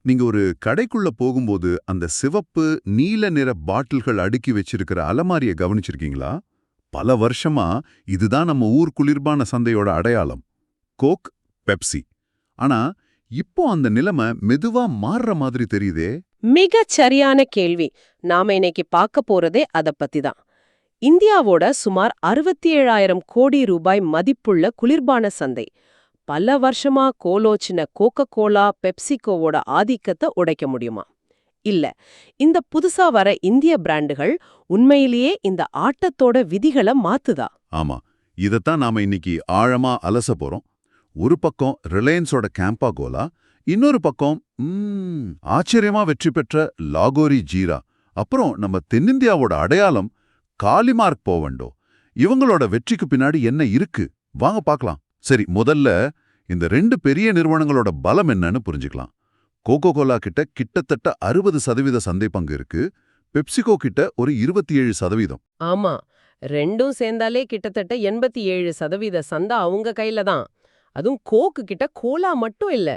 நீங்க ஒரு கடைக்குள்ள போகும்போது அந்த சிவப்பு நீல நிற பாட்டில்கள் அடுக்கி வச்சிருக்கிற அலமாரிய கவனிச்சிருக்கீங்களா? பல வருஷமா இதுதான் நம்ம ஊர் குளிர்பான சந்தையோட அடையாளம். Coke, Pepsi. ஆனா இப்போ அந்த நிலைமை மெதுவா மாறுற மாதிரி தெரியுதே. மிகச் சரியான கேள்வி. நாம இன்னைக்கு பார்க்க போறதே அத பத்தி தான். இந்தியாவோட சுமார் 67,000 கோடி ரூபாய் மதிப்புள்ள குளிர்பான சந்தை பல வருஷமா கோலோச்சின கோகோ கோலா, பெப்சிகோவோட ஆதிக்கத்தை உடைக்க முடியுமா? இல்ல. இந்த புதுசா வர இந்திய பிராண்டுகள் உண்மையிலேயே இந்த ஆட்டத்தோட விதிகளை மாத்துதா? ஆமா, இதத்தான் நாம இன்னைக்கு ஆழமா அலச போறோம். ஒரு பக்கம் ரிலையன்ஸோட கேம்பா கோலா, இன்னொரு பக்கம் ஆச்சரியமா வெற்றி பெற்ற லாகோரி ஜீரா, அப்புறம் நம்ம தென்னிந்தியாவோட அடையாளம் காலிமார்க் போவண்டோ. இவங்களோட வெற்றிக்கு பின்னாடி என்ன இருக்கு? வாங்க பார்க்கலாம். சரி, முதல்ல இந்த ரெண்டு பெரிய நிறுவனங்களோட பலம் என்னன்னு புரிஞ்சுக்கலாம். கோகோ கோலா கிட்டத்தட்ட 60% சந்தை பங்கு இருக்கு. பெப்சிகோ கிட்ட ஒரு 27%. ஆமா, ரெண்டும் சேர்ந்தாலே கிட்டத்தட்ட 87% சந்தா அவங்க கையில தான். அதுவும் கோக்கு கிட்ட கோலா மட்டும் இல்ல,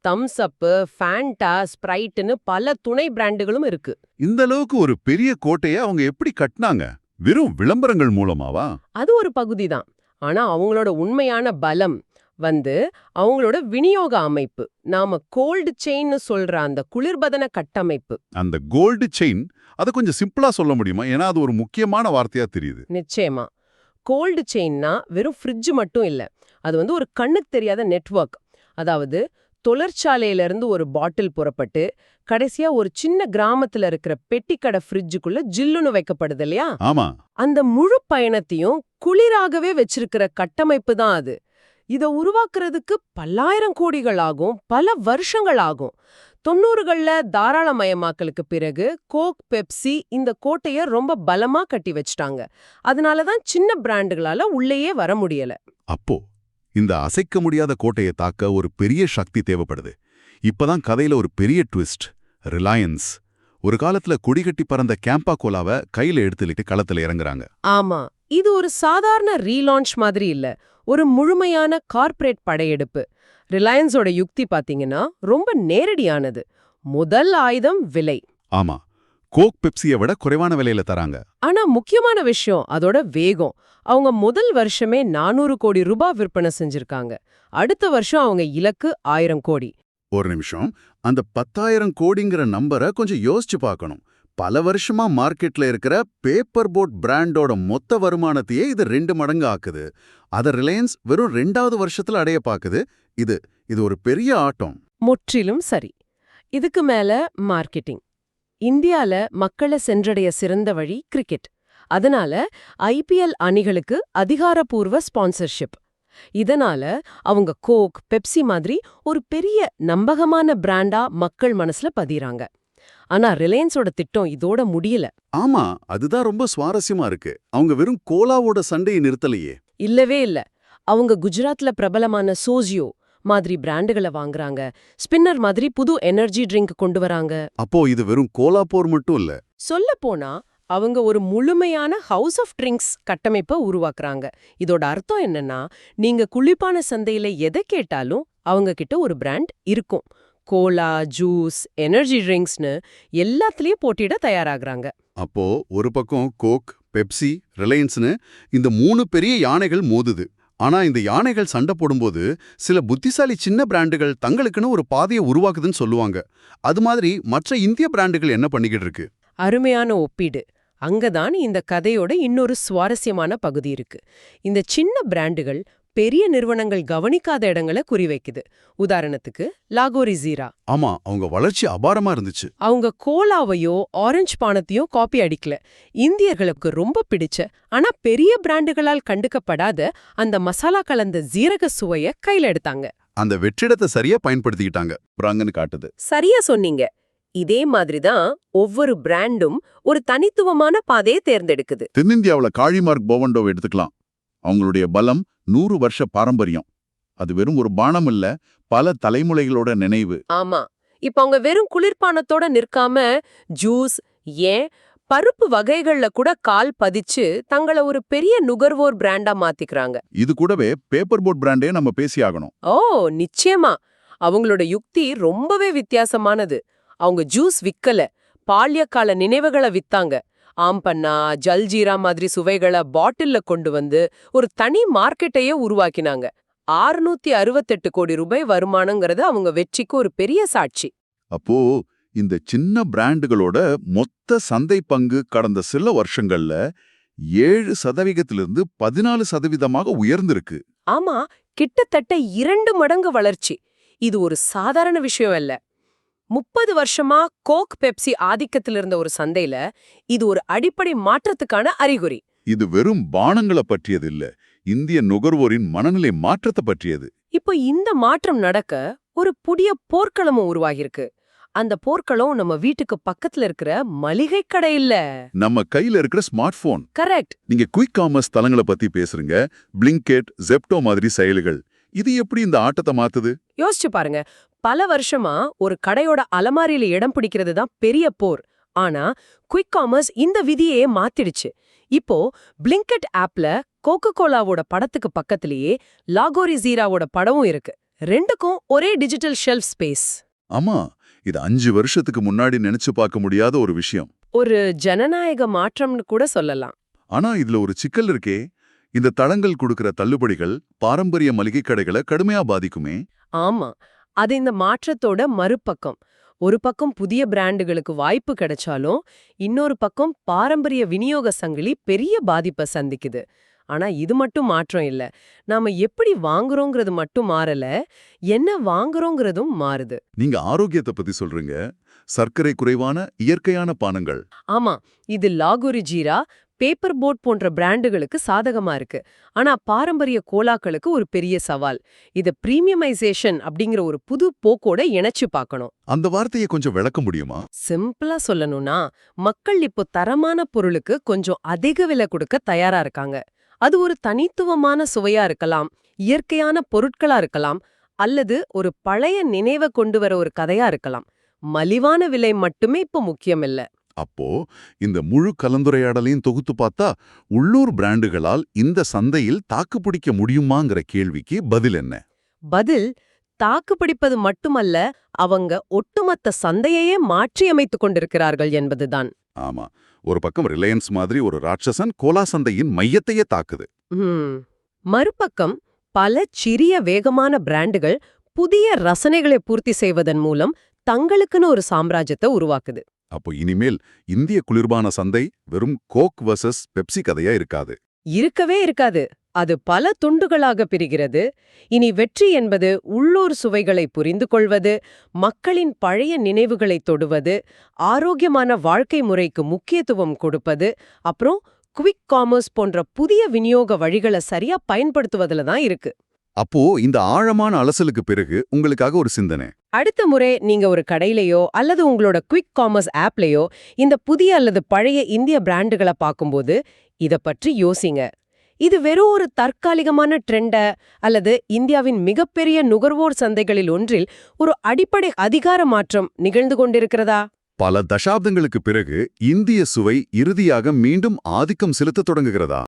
தம்ஸ் அப், ஃபேண்டா, ஸ்ப்ரைட்னு பல துணை பிராண்டுகளும் இருக்கு. இந்த அளவுக்கு ஒரு பெரிய கோட்டையை அவங்க எப்படி கட்டினாங்க? வெறும் விளம்பரங்கள் மூலமாவா? அது ஒரு பகுதி தான். ஆனா அவங்களோட உண்மையான பலம் அவங்களோட விநியோக அமைப்பு. நாம கோல்டு செயின்னு சொல்ற அந்த குளிர்பதன கட்டமைப்பு. அந்த கோல்டு செயின், அதை கொஞ்சம் சிம்பிளா சொல்ல முடியுமா? ஏன்னா அது ஒரு முக்கியமான வார்த்தையா தெரியுது. நிச்சயமா. கோல்டு செயின்னா வெறும் ஃப்ரிட்ஜ் மட்டும் இல்ல. அது ஒரு கண்ணுக்கு தெரியாத நெட்வொர்க். அதாவது தொழிற்சாலையிலிருந்து ஒரு பாட்டில் புறப்பட்டு கடைசியா ஒரு சின்ன கிராமத்துல இருக்கிற பெட்டிக்கடை ஃப்ரிட்ஜுக்குள்ள ஜில்லுன்னு வைக்கப்படுது இல்லையா? ஆமா. அந்த முழு பயணத்தையும் குளிராகவே வச்சிருக்கிற கட்டமைப்பு தான் அது. இத உருவாக்குறதுக்கு பல்லாயிரம் கோடிகள் ஆகும், பல வருஷங்கள் ஆகும். 90கள்ல தாராளமயமாக்கலுக்கு பிறகு கோக், பெப்சி இந்த கோட்டைய ரொம்ப பலமா கட்டி வச்சிட்டாங்க. அதனாலதான் சின்ன பிராண்டுகளால உள்ளேயே வர முடியல. அப்போ இந்த அசைக்க முடியாத கோட்டையை தாக்க ஒரு பெரிய சக்தி தேவைப்படுது. இப்பதான் கதையில ஒரு பெரிய ட்விஸ்ட். ரிலையன்ஸ் ஒரு காலத்துல கொடிகட்டி பறந்த கேம்பா கோலாவை கையில எடுத்துக்கிட்டு களத்துல இறங்குறாங்க. ஆமா, இது ஒரு சாதாரண ரீலான்ச் மாதிரி இல்ல, ஒரு முழுமையான கார்ப்பரேட் படையெடுப்பு. ரிலையன்ஸோட யுக்தி பாத்தீங்கன்னா ரொம்ப நேரடியானது. முதல் ஆயுதம் விலை. ஆமா, கோக் பெப்சியை விட குறைவான விலையில தராங்க. ஆனா முக்கியமான விஷயம் அதோட வேகம். அவங்க முதல் வருஷமே 400 கோடி ரூபாய் விற்பனை செஞ்சிருக்காங்க. அடுத்த வருஷம் அவங்க இலக்கு 1000 கோடி. ஒரு நிமிஷம், அந்த 10,000 கோடிங்கிற நம்பரை கொஞ்சம் யோசிச்சு பார்க்கணும். பல வருஷமா மார்க்கெட்ல இருக்கிற பேப்பர் போட் பிராண்டோட மொத்த வருமானத்தையே இது 2 மடங்கு ஆக்குது. அத ரிலையன்ஸ் வெறும் 2வது வருஷத்துல அடைய பாக்குது. இது ஒரு பெரிய ஆட்டம். முற்றிலும் சரி. இதுக்கு மேல மார்க்கெட்டிங். இந்தியால மக்களை சென்றடைய சிறந்த வழி கிரிக்கெட். அதனால ஐபிஎல் அணிகளுக்கு அதிகாரப்பூர்வ ஸ்பான்சர்ஷிப். இதனால அவங்க கோக், பெப்சி மாதிரி ஒரு பெரிய நம்பகமான பிராண்டா மக்கள் மனசுல பதிறாங்க. ஆனா ரிலையன்ஸோட திட்டம் இதோட முடியல. ஆமா, அதுதான் ரொம்ப சுவாரஸ்யமா இருக்கு. அவங்க வெறும் கோலாவோட சண்டையை நிறுத்தலையே. இல்லவே இல்ல. அவங்க குஜராத்ல பிரபலமான சோசியோ மாதிரி பிராண்டுகளை வாங்குறாங்க. ஸ்பின்னர் மாதிரி புது எனர்ஜி ட்ரிங்க் கொண்டு வராங்க. அப்போ இது வெறும் கோலா போர் மட்டும் இல்ல. சொல்லப்போனா அவங்க ஒரு முழுமையான ஹவுஸ் ஆஃப் ட்ரிங்க்ஸ் கட்டமைப்பை உருவாக்குறாங்க. இதோட அர்த்தம் என்னன்னா, நீங்க குளிர்பான சந்தையில எதை கேட்டாலும் அவங்க கிட்ட ஒரு பிராண்ட் இருக்கும். கோலா, ஜூஸ், எனர்ஜி ட்ரிங்க்ஸ்னு எல்லாத்துலயும் போட்டியிட தயாராகிறாங்க. அப்போ ஒரு பக்கம் கோக், பெப்சி, ரிலையன்ஸ்னு இந்த 3 பெரிய யானைகள் மோதுது. ஆனா இந்த யானைகள் சண்டை போடும்போது சில புத்திசாலி சின்ன பிராண்டுகள் தங்களுக்குன்னு ஒரு பாதையை உருவாக்குதுன்னு சொல்லுவாங்க. அது மாதிரி மற்ற இந்திய பிராண்டுகள் என்ன பண்ணிக்கிட்டு இருக்கு? அருமையான ஒப்பீடு. அங்கதான் இந்த கதையோட இன்னொரு சுவாரஸ்யமான பகுதி இருக்கு. இந்த சின்ன பிராண்டுகள் பெரிய நிறுவனங்கள் கவனிக்காத இடங்களை குறிவைக்குது. உதாரணத்துக்கு லாகோரி ஜீரா. ஆமா, அவங்க வளர்ச்சி அபாரமா இருந்துச்சு. அவங்க கோலாவையோ ஆரஞ்சு பானத்தையோ காப்பி அடிக்கல. இந்தியர்களுக்கு ரொம்ப பிடிச்ச ஆனா பெரிய பிராண்டுகளால் கண்டுக்கப்படாத அந்த மசாலா கலந்த ஜீரக சுவைய கையில எடுத்தாங்க. அந்த வெற்றிடத்தை சரியா பயன்படுத்திக்கிட்டாங்க பிராங்கன்னு காட்டுது. சரியா சொன்னீங்க. இதே மாதிரிதான் ஒவ்வொரு பிராண்டும் ஒரு தனித்துவமான பாதையை தேர்ந்தெடுக்குது. தென்னிந்தியாவுல காளிமார்க் போவண்டோவை எடுத்துக்கலாம். அவங்களுடைய பலம் 100 வருஷ பாரம்பரியம். அது வெறும் ஒரு பானம் இல்ல, பல தலைமுறைகளோட நினைவு. ஆமா, இப்ப அவங்க வெறும் குளிர்பானத்தோட நிற்காம ஜூஸ், ஏன் பருப்பு வகைகள்ல கூட கால் பதிச்சு தங்கள ஒரு பெரிய நுகர்வோர் பிராண்டா மாத்திக்கிறாங்க. இது கூடவே பேப்பர் போட் பிராண்டே நம்ம பேசியாகணும். ஓ நிச்சயமா. அவங்களோட யுக்தி ரொம்பவே வித்தியாசமானது. அவங்க ஜூஸ் விக்கல, பால்யக்கால நினைவுகளை வித்தாங்க. ஆம்பண்ணா, ஜல்ஜீரா மாதிரி சுவைகளை பாட்டில்ல கொண்டு வந்து ஒரு தனி மார்க்கெட்டையே உருவாக்கினாங்க. 668 கோடி ரூபாய் வருமானங்கிறது அவங்க வெற்றிக்கு ஒரு பெரிய சாட்சி. அப்போ இந்த சின்ன பிராண்டுகளோட மொத்த சந்தை பங்கு கடந்த சில வருஷங்கள்ல 7% 14% உயர்ந்திருக்கு. ஆமா, கிட்டத்தட்ட 2 மடங்கு வளர்ச்சி. இது ஒரு சாதாரண விஷயம் இல்ல. 30 வருஷமா கோக் பெப்சி ஆதிக்கத்தில் இருந்த ஒரு சந்தையில இது ஒரு அடிப்படை மாற்றத்துக்கான அறிகுறி. இது வெறும் பானங்களை பற்றியது இல்ல, இந்திய நுகர்வோரின் மனநிலை மாற்றத்தை பற்றியது. இப்போ இந்த மாற்றம் நடக்க ஒரு புதிய போர்க்களமும் உருவாகிருக்கு. அந்த போர்க்களம் நம்ம வீட்டுக்கு பக்கத்துல இருக்கிற மளிகை கடை இல்ல. நம்ம கையில இருக்கிற ஸ்மார்ட் போன். கரெக்ட். நீங்க குயிக் காமர்ஸ் தளங்களை பத்தி பேசுறீங்க, பிளிங்கெட், ஜெப்டோ மாதிரி செயலிகள். இது எப்படி இந்த ஆட்டத்தை மாத்துது? யோசிச்சு பாருங்க, பல வருஷமா ஒரு கடையோட அலமாரியில இடம் பிடிக்கிறது தான் பெரிய போர். ஆனா குயிக் காமர்ஸ் இந்த விதியே மாத்திடுச்சு. இப்போ பிளிங்கெட் ஆப்ல கோகோ கோலாவோட படத்துக்கு பக்கத்திலேயே லாகோரி ஜீராவோட படமும் இருக்கு. ரெண்டுக்கும் ஒரே டிஜிட்டல் ஷெல்ஃப் ஸ்பேஸ். ஆமா, இது 5 வருஷத்துக்கு முன்னாடி நினைச்சு பார்க்க முடியாத ஒரு விஷயம். ஒரு ஜனநாயக மாற்றம்னு கூட சொல்லலாம். ஆனா இதுல ஒரு சிக்கல் இருக்கே. இந்த தளங்கள் கொடுக்கிற தள்ளுபடிகள் பாரம்பரிய மளிகை கடைகளை கடுமையா பாதிக்குமே. ஆமா, அது இந்த மாற்றத்தோட மறுபக்கம். ஒரு பக்கம் புதிய பிராண்டுகளுக்கு வாய்ப்பு கிடைச்சாலும் இன்னொரு பக்கம் பாரம்பரிய விநியோக சங்கிலி பெரிய பாதிப்பை சந்திக்குது. ஆனா இது மட்டும் மாற்றம் இல்ல. நாம எப்படி வாங்குறோங்கிறது மட்டும் மாறல, என்ன வாங்குறோங்கிறதும் மாறுது. நீங்க ஆரோக்கியத்தை பத்தி சொல்றீங்க. சர்க்கரை குறைவான இயற்கையான பானங்கள். ஆமா, இது லாகோரி ஜீரா, பேப்பர் போட் போன்ற பிராண்டுகளுக்கு சாதகமா இருக்கு. ஆனா பாரம்பரிய கோலாக்களுக்கு ஒரு பெரிய சவால். இத பிரீமியமைசேஷன் அப்படிங்கிற ஒரு புது போக்கோட இணைச்சு பார்க்கணும். அந்த வார்த்தையை கொஞ்சம் விளக்க முடியுமா? சிம்பிளா சொல்லணும்னா, மக்கள் இப்போ தரமான பொருளுக்கு கொஞ்சம் அதிக விலை கொடுக்க தயாரா இருக்காங்க. அது ஒரு தனித்துவமான சுவையா இருக்கலாம், இயற்கையான பொருட்களா இருக்கலாம், அல்லது ஒரு பழைய நினைவை கொண்டு வர ஒரு கதையா இருக்கலாம். மலிவான விலை மட்டுமே இப்போ முக்கியம் இல்ல. அப்போ இந்த முழு கலந்துரையாடலையும் தொகுத்து பார்த்தா உள்ளூர் பிராண்டுகளால் இந்த சந்தையில் தாக்குப்பிடிக்க முடியுமாங்கிற கேள்விக்கு பதில் என்ன? பதில், தாக்குப்பிடிப்பது மட்டுமல்ல, அவங்க ஒட்டுமொத்த சந்தையையே மாற்றியமைத்துக் கொண்டிருக்கிறார்கள் என்பதுதான். ஆமா, ஒரு பக்கம் ரிலையன்ஸ் மாதிரி ஒரு ராட்சசன் கோலா சந்தையின் மையத்தையே தாக்குது. மறுபக்கம் பல சிறிய வேகமான பிராண்டுகள் புதிய ரசனைகளை பூர்த்தி செய்வதன் மூலம் தங்களுக்குன்னு ஒரு சாம்ராஜ்யத்தை உருவாக்குது. அப்போ இனிமேல் இந்திய குளிர்பான சந்தை வெறும் கோக் வர்சஸ் பெப்சி கதையா இருக்காது. இருக்கவே இருக்காது. அது பல துண்டுகளாக பிரிகிறது. இனி வெற்றி என்பது உள்ளூர் சுவைகளை புரிந்து கொள்வது, மக்களின் பழைய நினைவுகளை தொடுவது, ஆரோக்கியமான வாழ்க்கை முறைக்கு முக்கியத்துவம் கொடுப்பது, அப்புறம் குவிக் காமர்ஸ் போன்ற புதிய விநியோக வழிகளை சரியா பயன்படுத்துவதுல தான் இருக்கு. அப்போ இந்த ஆழமான அலசலுக்கு பிறகு உங்களுக்காக ஒரு சிந்தனை. அடுத்த முறை நீங்க ஒரு கடையிலயோ அல்லது உங்களோட குவிக் காமர்ஸ் ஆப்லயோ இந்த புதிய அல்லது பழைய இந்திய பிராண்டுகளை பார்க்கும்போது இத பற்றி யோசிங்க. இது வெறும் ஒரு தற்காலிகமான ட்ரெண்ட அல்லது இந்தியாவின் மிகப்பெரிய நுகர்வோர் சந்தைகளில் ஒன்றில் ஒரு அடிப்படை அதிகார மாற்றம் நிகழ்ந்து கொண்டிருக்கிறதா? பல தசாப்தங்களுக்கு பிறகு இந்திய சுவை இறுதியாக மீண்டும் ஆதிக்கம் செலுத்தத் தொடங்குகிறதா?